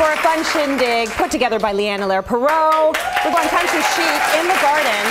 for a fun shindig put together by Leigh-Ann Allaire Perrault. We're going country chic in the garden.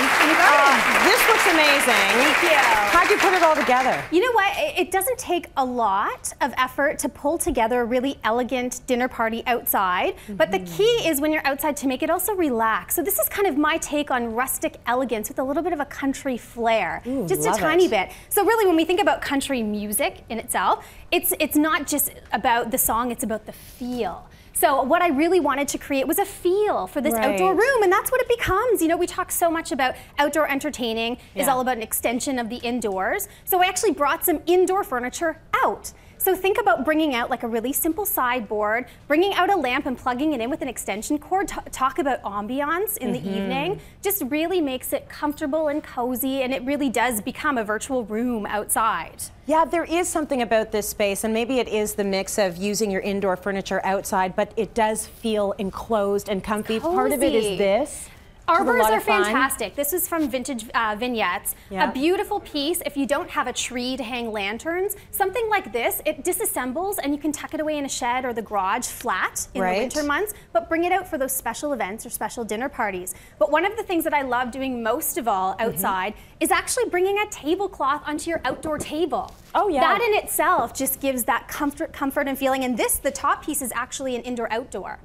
This looks amazing. Thank you. How'd you put it all together? You know what? It doesn't take a lot of effort to pull together a really elegant dinner party outside. But the key is when you're outside to make it also relax. So this is kind of my take on rustic elegance with a little bit of a country flair. Ooh, just a tiny bit. So really when we think about country music in itself, it's not just about the song, it's about the feel. So what I really wanted to create was a feel for this outdoor room, and that's what it becomes. You know, we talk so much about outdoor entertaining is all about an extension of the indoors. So I actually brought some indoor furniture out. So think about bringing out like a really simple sideboard, bringing out a lamp and plugging it in with an extension cord. Talk about ambiance in the evening. Just really makes it comfortable and cozy, and it really does become a virtual room outside. Yeah, there is something about this space, and maybe it is the mix of using your indoor furniture outside, but it does feel enclosed and comfy. Part of it is this. Arbors are fantastic. This is from Vintage Vignettes. A beautiful piece. If you don't have a tree to hang lanterns, something like this, it disassembles and you can tuck it away in a shed or the garage flat in the winter months, but bring it out for those special events or special dinner parties. But one of the things that I love doing most of all outside is actually bringing a tablecloth onto your outdoor table. Oh yeah. That in itself just gives that comfort and feeling. And this, the top piece, is actually an indoor-outdoor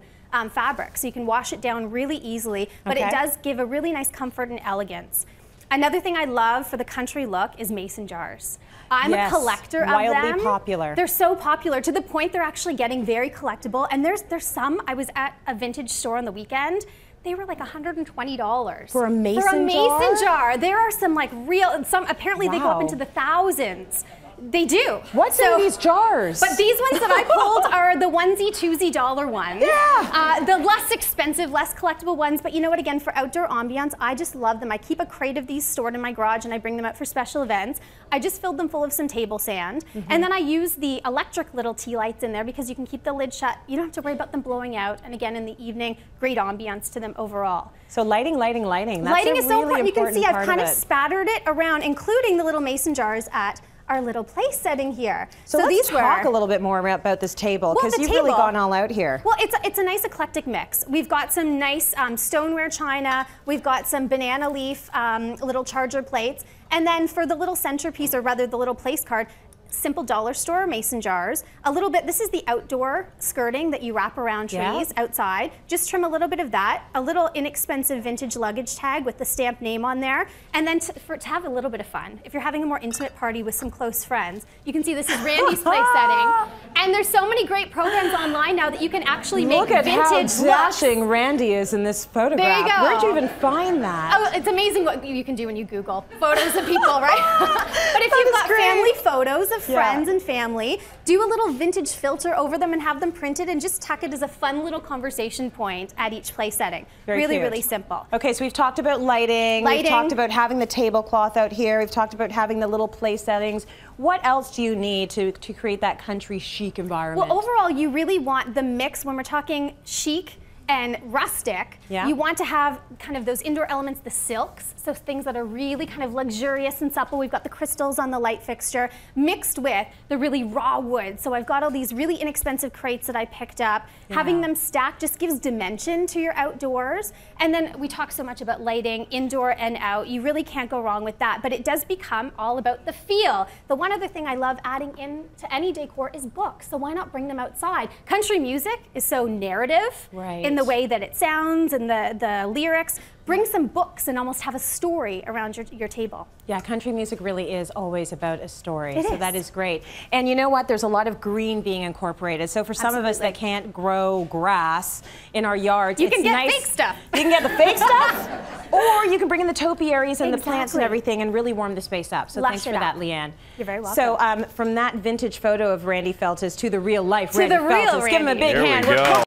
fabric, so you can wash it down really easily, but it does give a really nice comfort and elegance. Another thing I love for the country look is mason jars. I'm a collector of them. Wildly popular. They're so popular to the point they're actually getting very collectible, and there's some, I was at a vintage store on the weekend, they were like $120. For a mason jar? For a mason jar. There are some like real, apparently they go up into the thousands. They do. What's in these jars? But these ones that I pulled are the onesie-twosie dollar ones. Yeah. The less expensive, less collectible ones. But you know what? Again, for outdoor ambiance, I just love them. I keep a crate of these stored in my garage, and I bring them out for special events. I just filled them full of some table sand, and then I use the electric little tea lights in there because you can keep the lid shut. You don't have to worry about them blowing out. And again, in the evening, great ambiance to them overall. So lighting, lighting, lighting. That's lighting is so really important. You can see I've kind of it. spattered it around, including the little mason jars at our little place setting here. So let's talk a little bit more about this table, because you've really gone all out here. Well, it's a nice eclectic mix. We've got some nice stoneware china, we've got some banana leaf little charger plates, and then for the little centerpiece, or rather the little place card, simple dollar store mason jars. A little bit, this is the outdoor skirting that you wrap around trees outside. Just trim a little bit of that. A little inexpensive vintage luggage tag with the stamped name on there. And then to have a little bit of fun, if you're having a more intimate party with some close friends, you can see this is Randy's place setting. And there's so many great programs online now that you can actually make vintage looks. Look at how dashing Randy is in this photograph. There you go. Where'd you even find that? Oh, it's amazing what you can do when you Google photos of people, right? But if you've got family photos of friends and family, do a little vintage filter over them and have them printed, and just tuck it as a fun little conversation point at each place setting. Really simple. Okay, so we've talked about lighting. We've talked about having the tablecloth out here. We've talked about having the little place settings. What else do you need to create that country chic environment? Well, overall, you really want the mix when we're talking chic and rustic. You want to have kind of those indoor elements, the silks, so things that are really kind of luxurious and supple. We've got the crystals on the light fixture mixed with the really raw wood. So I've got all these really inexpensive crates that I picked up. Having them stacked just gives dimension to your outdoors. And then we talk so much about lighting indoor and out. You really can't go wrong with that, but it does become all about the feel. The one other thing I love adding in to any decor is books, so why not bring them outside? Country music is so narrative in the way that it sounds and the lyrics. Bring some books and almost have a story around your table. Yeah, country music really is always about a story, so that is great. And you know what? There's a lot of green being incorporated. So for some of us that can't grow grass in our yards, you can get fake stuff. You can get the fake stuff, or you can bring in the topiaries and the plants and everything and really warm the space up. So thanks for that, Leigh-Ann. You're very welcome. So from that vintage photo of Randy Feltes to the real life Randy Feltes, give him a big hand.